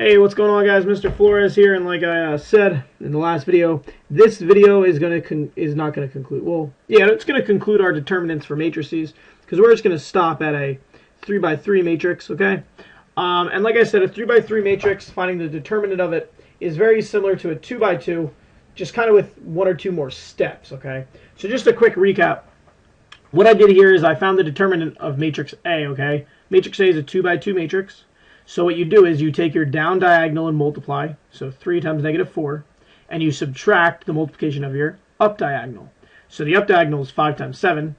Hey, what's going on, guys? Mr. Flores here, and like I said in the last video, this video is not going to conclude. Well, yeah, it's going to conclude our determinants for matrices, because we're just going to stop at a 3x3 matrix, okay? And like I said, a 3x3 matrix, finding the determinant of it is very similar to a 2x2, just kind of with one or two more steps, okay? So just a quick recap. What I did here is I found the determinant of matrix A, okay? Matrix A is a 2x2 matrix. So what you do is you take your down diagonal and multiply, so 3 times -4, and you subtract the multiplication of your up diagonal. So the up diagonal is 5 times 7.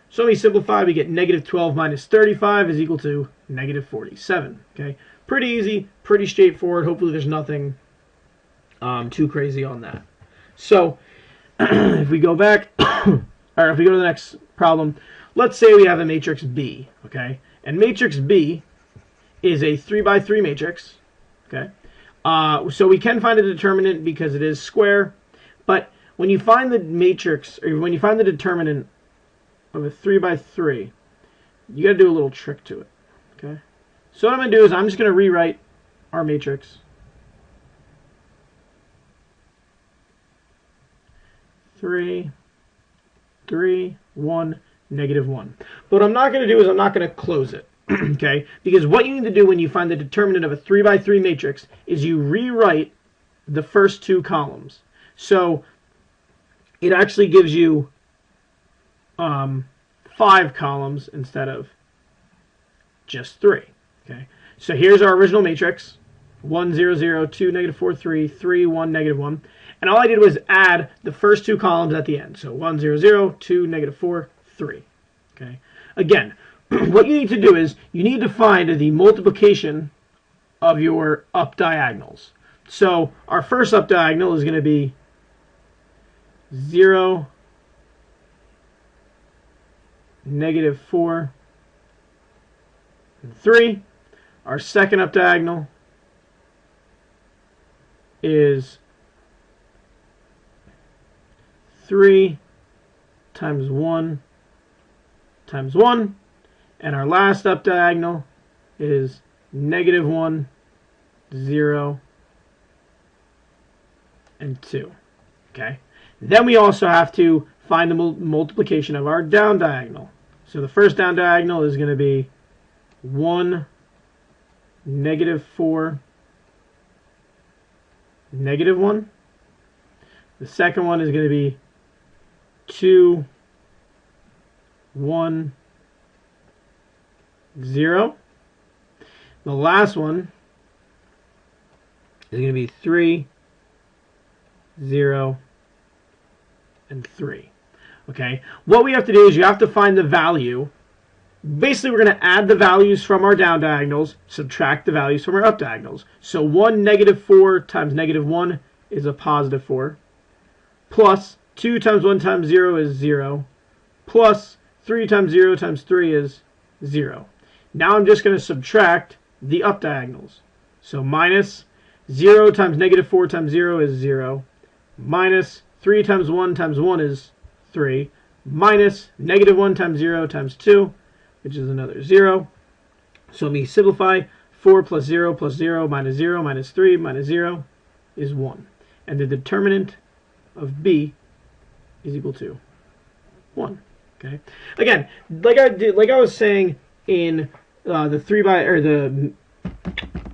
So we simplify, we get -12 minus 35 is equal to -47. Okay, pretty easy, pretty straightforward. Hopefully there's nothing too crazy on that. So if we go back, or if we go to the next problem, let's say we have a matrix B, okay? And matrix B is a 3x3 matrix, okay? So we can find a determinant because it is square, but when you find the matrix, or when you find the determinant of a 3x3, you got to do a little trick to it, okay? So what I'm going to do is I'm just going to rewrite our matrix. 3, 3, 1, -1. But what I'm not going to do is I'm not going to close it. Okay, because what you need to do when you find the determinant of a 3x3 matrix is you rewrite the first two columns. So it actually gives you 5 columns instead of just 3. Okay, so here's our original matrix: 1, 0, 0, 2, -4, 3, 3, 1, -1. And all I did was add the first two columns at the end. So 1, 0, 0, 2, -4, 3. Okay, again, what you need to do is you need to find the multiplication of your up diagonals. So our first up diagonal is going to be 0, -4, and 3. Our second up diagonal is 3 times 1 times 1. And our last up diagonal is -1, 0, and 2. Okay. Then we also have to find the multiplication of our down diagonal. So the first down diagonal is going to be 1, -4, -1. The second one is going to be 2, 1, 0. The last one is going to be 3, 0, and 3. Okay, what we have to do is you have to find the value. Basically, we're going to add the values from our down diagonals, subtract the values from our up diagonals. So 1 -4 times -1 is a +4, plus 2 times 1 times 0 is 0, plus 3 times 0 times 3 is 0. Now I'm just going to subtract the up diagonals. So minus 0 times -4 times 0 is 0. Minus 3 times 1 times 1 is 3. Minus -1 times 0 times 2, which is another 0. So let me simplify. 4 plus 0 plus 0 minus 0 minus 3 minus 0 is 1. And the determinant of B is equal to 1. Okay. Again, like I was saying in the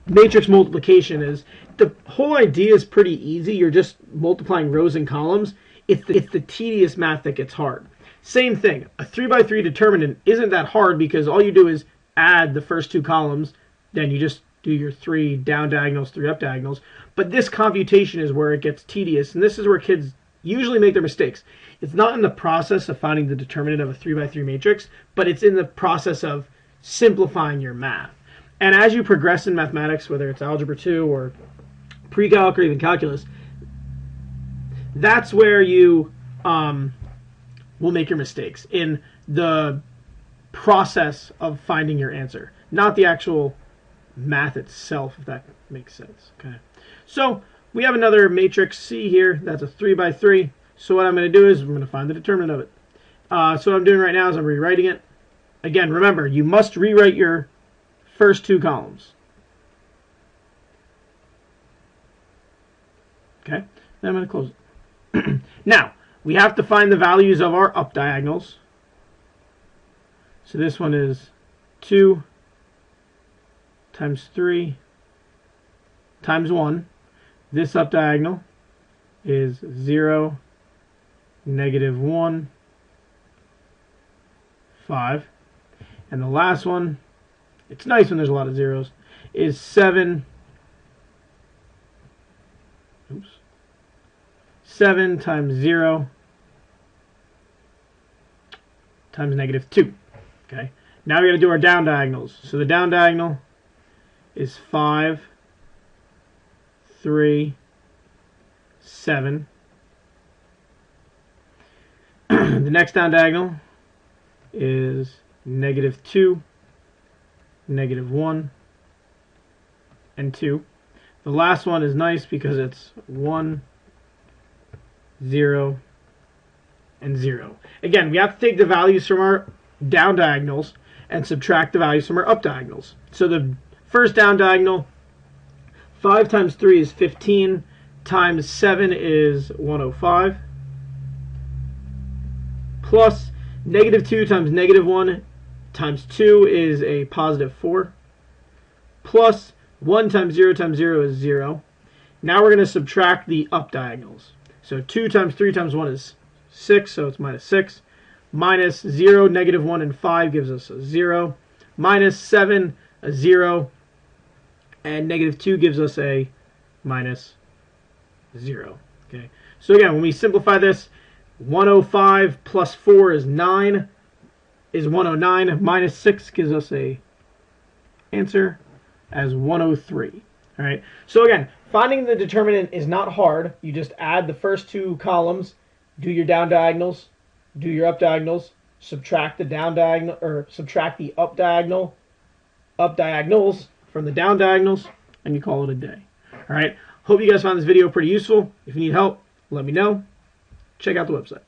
matrix multiplication, is the whole idea is pretty easy. You're just multiplying rows and columns. It's the tedious math that gets hard. Same thing. A 3x3 determinant isn't that hard because all you do is add the first two columns. Then you just do your 3 down diagonals, 3 up diagonals. But this computation is where it gets tedious, and this is where kids usually make their mistakes. It's not in the process of finding the determinant of a 3x3 matrix, but it's in the process of simplifying your math. And as you progress in mathematics, whether it's algebra 2 or pre-calc or even calculus, that's where you will make your mistakes, in the process of finding your answer, not the actual math itself, if that makes sense. Okay, so we have another matrix C here. That's a 3x3. So what I'm going to do is I'm going to find the determinant of it. So what I'm doing right now is I'm rewriting it. Again, remember, you must rewrite your first two columns. Okay, then I'm going to close it. Now, we have to find the values of our up diagonals. So this one is 2 times 3 times 1. This up diagonal is 0, -1, 5. And the last one, it's nice when there's a lot of zeros, is 7. 7 times 0 times -2. Okay. Now we got to do our down diagonals. So the down diagonal is 5, 3, 7. The next down diagonal is -2, -1, and 2. The last one is nice because it's 1, 0, and 0. Again, we have to take the values from our down diagonals and subtract the values from our up diagonals. So the first down diagonal, 5 times 3 is 15, times 7 is 105, plus -2 times -1 times 2 is a +4, plus 1 times 0 is 0. Now we're going to subtract the up diagonals. So 2 times 3 times 1 is 6, so it's -6. Minus 0, -1, and 5 gives us a 0. Minus 7, a 0. And -2 gives us a -0. Okay. So again, when we simplify this, 105 plus 4 is 9, is 109. Minus 6 gives us a answer as 103. All right. So again, finding the determinant is not hard. You just add the first two columns, do your down diagonals, do your up diagonals, subtract the down diagonal, or subtract the up diagonals from the down diagonals, and you call it a day. All right. Hope you guys found this video pretty useful. If you need help, let me know. Check out the website.